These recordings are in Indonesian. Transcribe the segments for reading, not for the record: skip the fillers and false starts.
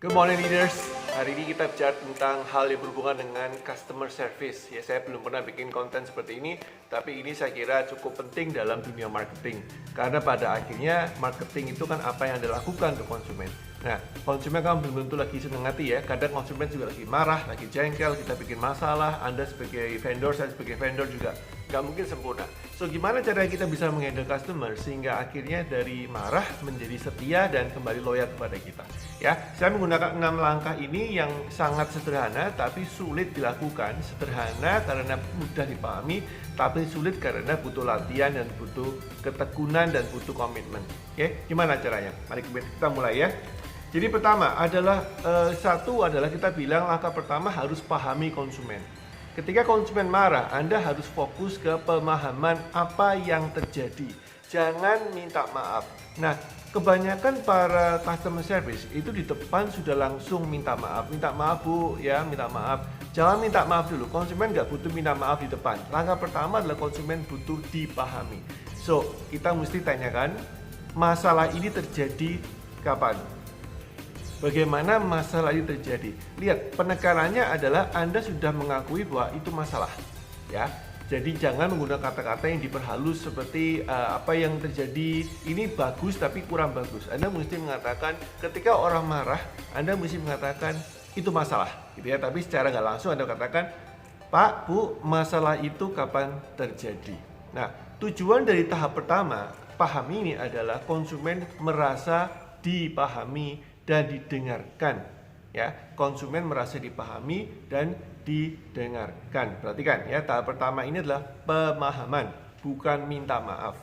Good morning leaders. Hari ini kita bicara tentang hal yang berhubungan dengan customer service. Ya, saya belum pernah bikin konten seperti ini, tapi ini saya kira cukup penting dalam dunia marketing. Karena pada akhirnya marketing itu kan apa yang Anda lakukan untuk konsumen. Nah, konsumen kan belum tentu lagi senang hati ya. Kadang konsumen juga lagi marah, lagi jengkel, kita bikin masalah. Anda sebagai vendor, saya sebagai vendor juga nggak mungkin sempurna. So, gimana cara kita bisa menghandle customer sehingga akhirnya dari marah menjadi setia dan kembali loyal kepada kita? Ya, saya menggunakan 6 langkah ini yang sangat sederhana tapi sulit dilakukan. Sederhana karena mudah dipahami, tapi sulit karena butuh latihan dan butuh ketekunan dan butuh komitmen. Oke, gimana caranya? Mari kita mulai ya. Jadi pertama adalah satu adalah kita bilang langkah pertama harus pahami konsumen. Ketika konsumen marah, Anda harus fokus ke pemahaman apa yang terjadi. Jangan minta maaf. Nah, kebanyakan para customer service itu di depan sudah langsung minta maaf. Minta maaf Bu, ya minta maaf. Jangan minta maaf dulu, konsumen nggak butuh minta maaf di depan. Langkah pertama adalah konsumen butuh dipahami. So, kita mesti tanyakan, masalah ini terjadi kapan? Bagaimana masalah ini terjadi? Lihat, penekanannya adalah Anda sudah mengakui bahwa itu masalah, ya. Jadi jangan menggunakan kata-kata yang diperhalus seperti apa yang terjadi ini bagus tapi kurang bagus. Anda mesti mengatakan ketika orang marah, Anda mesti mengatakan itu masalah, gitu ya. Tapi secara nggak langsung Anda katakan, Pak, Bu, masalah itu kapan terjadi? Nah, tujuan dari tahap pertama, pahami ini adalah konsumen merasa dipahami dan didengarkan, ya. Konsumen merasa dipahami dan didengarkan. Perhatikan ya, tahap pertama ini adalah pemahaman, bukan minta maaf.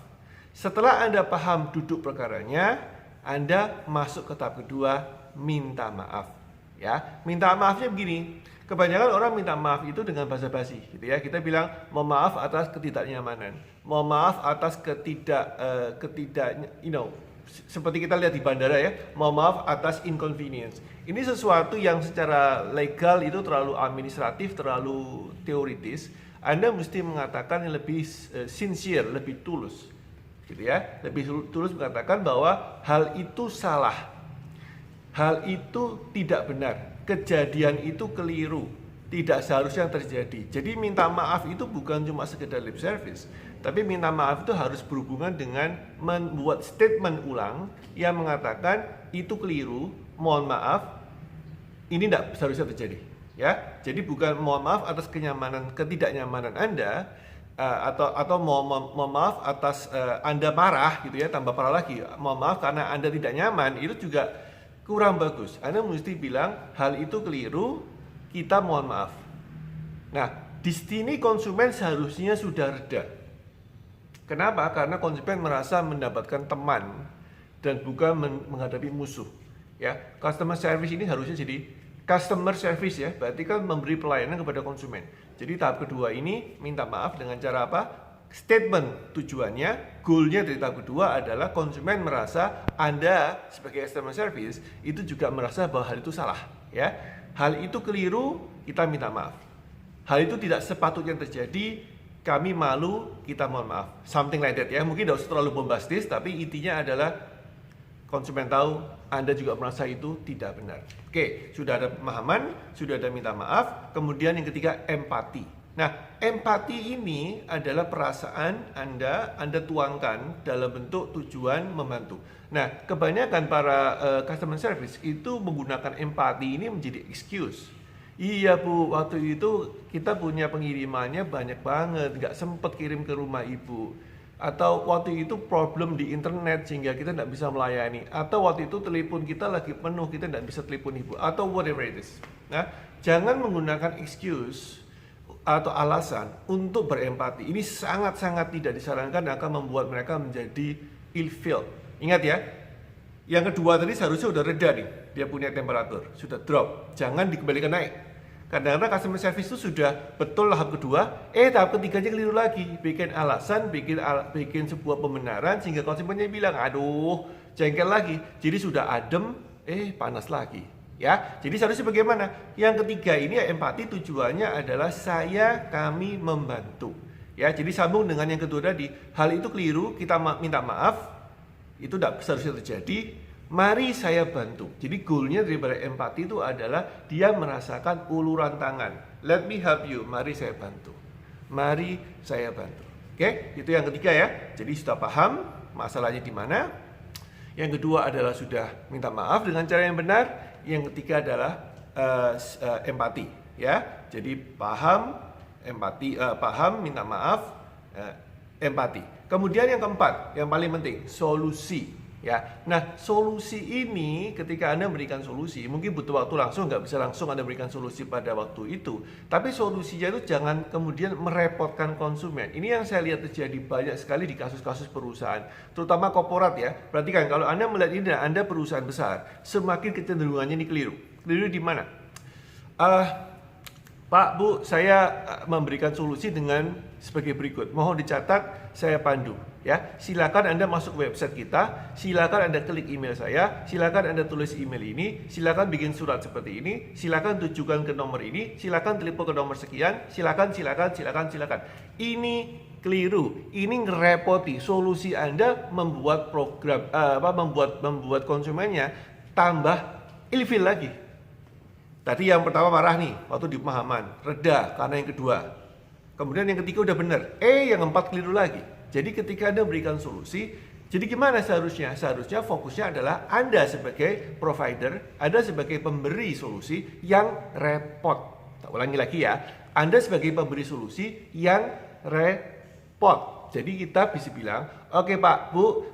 Setelah Anda paham duduk perkaranya, Anda masuk ke tahap kedua, minta maaf. Ya, minta maafnya begini. Kebanyakan orang minta maaf itu dengan basa-basi, gitu ya. Kita bilang mohon maaf atas ketidaknyamanan, mohon maaf atas seperti kita lihat di bandara ya, mohon maaf atas inconvenience. Ini sesuatu yang secara legal itu terlalu administratif, terlalu teoritis. Anda mesti mengatakan yang lebih sincere, lebih tulus, gitu ya. Lebih tulus mengatakan bahwa hal itu salah, hal itu tidak benar, kejadian itu keliru, tidak seharusnya terjadi. Jadi minta maaf itu bukan cuma sekedar lip service, tapi minta maaf itu harus berhubungan dengan membuat statement ulang yang mengatakan itu keliru, mohon maaf, ini tidak seharusnya terjadi. Ya, jadi bukan mohon maaf atas ketidaknyamanan Anda atau mohon maaf atas Anda marah, gitu ya, tambah parah lagi. Mohon maaf karena Anda tidak nyaman, itu juga kurang bagus. Anda mesti bilang hal itu keliru, kita mohon maaf. Nah, di sini konsumen seharusnya sudah reda. Kenapa? Karena konsumen merasa mendapatkan teman dan bukan menghadapi musuh. Ya, customer service ini harusnya jadi customer service ya, berarti kan memberi pelayanan kepada konsumen. Jadi tahap kedua ini minta maaf dengan cara apa? Statement tujuannya, goalnya dari tahap kedua adalah konsumen merasa Anda sebagai customer service itu juga merasa bahwa hal itu salah, ya. Hal itu keliru, kita minta maaf. Hal itu tidak sepatutnya terjadi, kami malu, kita mohon maaf. Something like that ya. Mungkin tidak usah terlalu bombastis, tapi intinya adalah konsumen tahu Anda juga merasa itu tidak benar. Oke, sudah ada pemahaman, sudah ada minta maaf. Kemudian yang ketiga, empati. Nah, empati ini adalah perasaan Anda tuangkan dalam bentuk tujuan membantu. Nah, kebanyakan para customer service itu menggunakan empati ini menjadi excuse. Iya Bu, waktu itu kita punya pengirimannya banyak banget, nggak sempet kirim ke rumah Ibu. Atau waktu itu problem di internet sehingga kita tidak bisa melayani. Atau waktu itu telepon kita lagi penuh, kita tidak bisa telepon Ibu. Atau whatever it is. Nah, jangan menggunakan excuse atau alasan untuk berempati. Ini sangat-sangat tidak disarankan dan akan membuat mereka menjadi ill-feel. Ingat ya, yang kedua tadi seharusnya sudah reda nih, dia punya temperatur, sudah drop. Jangan dikembalikan naik. Kadang-kadang customer service itu sudah betul tahap kedua, tahap ketiganya keliru lagi. Bikin alasan, bikin sebuah pembenaran sehingga konsumennya bilang, aduh, jengkel lagi. Jadi sudah adem, panas lagi. Ya, jadi seharusnya bagaimana? Yang ketiga ini empati tujuannya adalah kami membantu. Ya, jadi sambung dengan yang kedua tadi, hal itu keliru, kita minta maaf, itu tidak seharusnya terjadi. Mari saya bantu. Jadi goalnya daripada empati itu adalah dia merasakan uluran tangan. Let me help you. Mari saya bantu. Mari saya bantu. Oke, itu yang ketiga ya. Jadi sudah paham masalahnya di mana. Yang kedua adalah sudah minta maaf dengan cara yang benar. Yang ketiga adalah empati ya. Jadi paham, empati, paham, minta maaf, empati. Kemudian yang keempat, yang paling penting, solusi. Ya, nah solusi ini ketika Anda memberikan solusi, mungkin butuh waktu langsung, nggak bisa langsung Anda berikan solusi pada waktu itu. Tapi solusinya itu jangan kemudian merepotkan konsumen. Ini yang saya lihat terjadi banyak sekali di kasus-kasus perusahaan, terutama korporat ya. Perhatikan kalau Anda melihat ini dan Anda perusahaan besar, semakin kecenderungannya ini keliru. Keliru di mana? Pak, Bu, saya memberikan solusi dengan sebagai berikut. Mohon dicatat, saya pandu. Ya, silakan Anda masuk website kita, silakan Anda klik email saya, silakan Anda tulis email ini, silakan bikin surat seperti ini, silakan tujukan ke nomor ini, silakan telepon ke nomor sekian, silakan. Ini keliru. Ini ngerepoti. Solusi Anda membuat program membuat konsumennya tambah ilfil lagi. Tadi yang pertama marah nih, waktu di pemahaman, reda karena yang kedua. Kemudian yang ketiga udah benar, yang keempat keliru lagi. Jadi ketika Anda berikan solusi, jadi gimana seharusnya? Seharusnya fokusnya adalah Anda sebagai provider, Anda sebagai pemberi solusi yang repot. Tak ulangi lagi ya, Anda sebagai pemberi solusi yang repot. Jadi kita bisa bilang, oke Pak, Bu,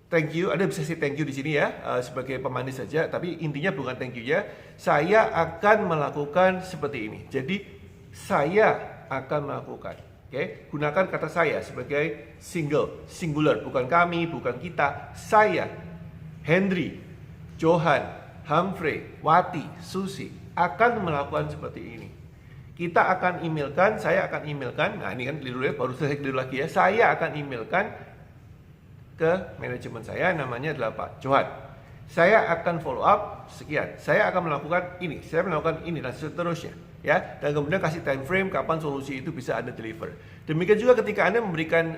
thank you. Anda bisa say thank you di sini ya, sebagai pemanis saja. Tapi intinya bukan thank you ya. Saya akan melakukan seperti ini. Jadi saya akan melakukan. Oke, gunakan kata saya sebagai singular, bukan kami, bukan kita. Saya, Henry, Johan, Humphrey, Wati, Susi akan melakukan seperti ini. Kita akan emailkan, saya akan emailkan. Nah ini kan keliru ya, baru saya keliru lagi ya. Saya akan emailkan ke manajemen saya, namanya adalah Pak Johan. Saya akan follow up sekian. Saya akan melakukan ini, saya melakukan ini dan seterusnya. Ya, dan kemudian kasih time frame kapan solusi itu bisa Anda deliver. Demikian juga ketika Anda memberikan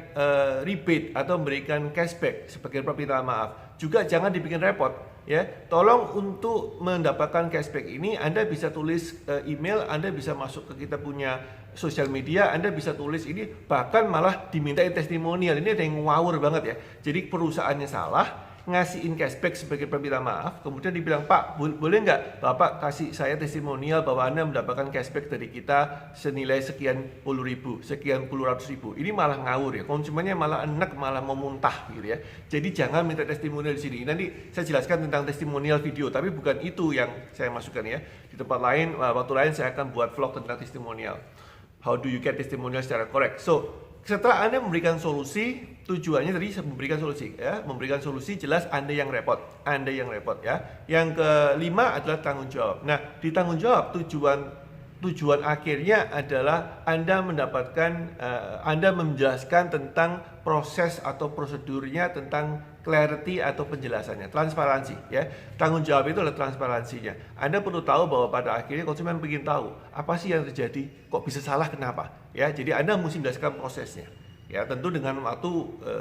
rebate atau memberikan cashback sebagai permintaan maaf, juga jangan dibikin repot. Ya, tolong untuk mendapatkan cashback ini Anda bisa tulis email, Anda bisa masuk ke kita punya sosial media, Anda bisa tulis ini, bahkan malah dimintain testimonial. Ini ada yang ngawur banget ya. Jadi perusahaannya salah, ngasihin cashback sebagai permintaan maaf, kemudian dibilang, Pak, boleh nggak Bapak kasih saya testimonial bahwa Anda mendapatkan cashback dari kita senilai sekian puluh ribu, sekian puluh ratus ribu. Ini malah ngawur ya, konsumennya malah enak, malah mau muntah gitu ya. Jadi jangan minta testimonial di sini. Nanti saya jelaskan tentang testimonial video, tapi bukan itu yang saya masukkan ya. Di tempat lain, waktu lain saya akan buat vlog tentang testimonial. How do you get testimonial secara correct? So, setelah Anda memberikan solusi, tujuannya tadi memberikan solusi ya, memberikan solusi jelas Anda yang repot ya. Yang kelima adalah tanggung jawab. Nah, di tanggung jawab tujuan akhirnya adalah Anda mendapatkan Anda menjelaskan tentang proses atau prosedurnya, tentang clarity atau penjelasannya, transparansi ya. Tanggung jawab itu adalah transparansinya. Anda perlu tahu bahwa pada akhirnya konsumen ingin tahu apa sih yang terjadi, kok bisa salah, kenapa ya. Jadi Anda mesti menjelaskan prosesnya ya, tentu dengan waktu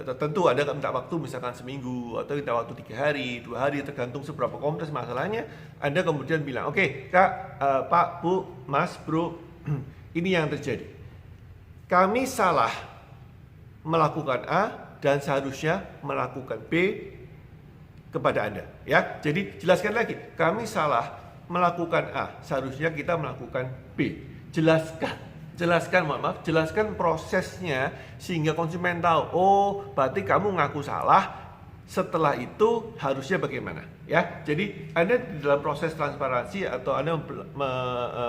tertentu. Anda minta waktu misalkan seminggu atau minta waktu 3 hari, 2 hari, tergantung seberapa kompleks masalahnya. Anda kemudian bilang, oke, Kak, Pak, Bu, Mas, Bro, ini yang terjadi, kami salah melakukan A dan seharusnya melakukan B kepada Anda ya. Jadi jelaskan lagi, kami salah melakukan A, seharusnya kita melakukan B. Jelaskan prosesnya sehingga konsumen tahu, oh berarti kamu ngaku salah, setelah itu harusnya bagaimana ya. Jadi Anda di dalam proses transparansi atau Anda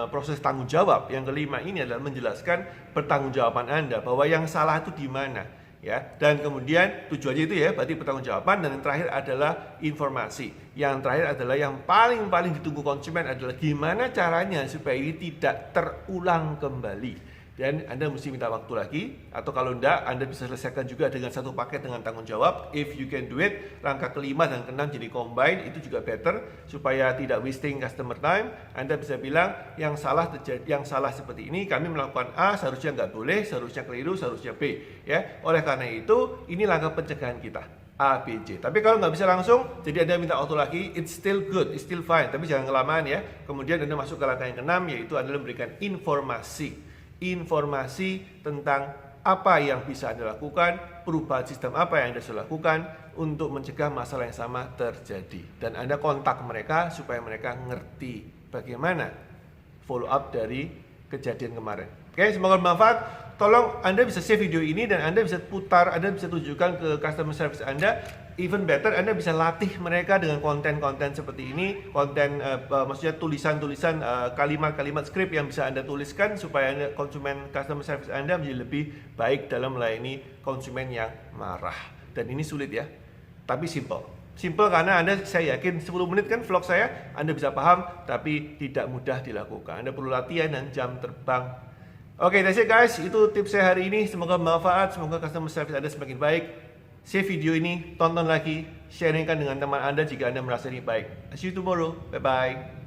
proses tanggung jawab yang kelima ini adalah menjelaskan pertanggungjawaban Anda, bahwa yang salah itu di mana ya. Dan kemudian tujuannya itu ya, berarti pertanggungjawaban. Dan yang terakhir adalah informasi. Yang terakhir adalah yang paling ditunggu konsumen adalah gimana caranya supaya ini tidak terulang kembali. Dan Anda mesti minta waktu lagi, atau kalau enggak Anda bisa selesaikan juga dengan satu paket dengan tanggung jawab. If you can do it, langkah kelima dan keenam jadi combine, itu juga better supaya tidak wasting customer time. Anda bisa bilang yang salah seperti ini, kami melakukan A, seharusnya nggak boleh, seharusnya keliru, seharusnya B ya. Oleh karena itu, ini langkah pencegahan kita. A, B, C. Tapi kalau nggak bisa langsung, jadi Anda minta auto lagi, it's still good, it's still fine. Tapi jangan kelamaan ya. Kemudian Anda masuk ke langkah yang keenam, yaitu Anda memberikan informasi. Informasi tentang apa yang bisa Anda lakukan, perubahan sistem apa yang Anda bisa lakukan untuk mencegah masalah yang sama terjadi. Dan Anda kontak mereka supaya mereka ngerti bagaimana follow up dari kejadian kemarin. Oke, semoga bermanfaat. Tolong Anda bisa save video ini dan Anda bisa putar, Anda bisa tunjukkan ke customer service Anda. Even better, Anda bisa latih mereka dengan konten-konten seperti ini, konten maksudnya tulisan-tulisan kalimat-kalimat script yang bisa Anda tuliskan supaya konsumen customer service Anda menjadi lebih baik dalam melayani konsumen yang marah. Dan ini sulit ya, tapi simple. Simple karena saya yakin 10 menit kan vlog saya, Anda bisa paham, tapi tidak mudah dilakukan. Anda perlu latihan dan jam terbang. Oke, that's it guys. Itu tips saya hari ini. Semoga bermanfaat. Semoga customer service Anda semakin baik. Save video ini, tonton lagi, sharingkan dengan teman Anda jika Anda merasa ini baik. See you tomorrow. Bye-bye.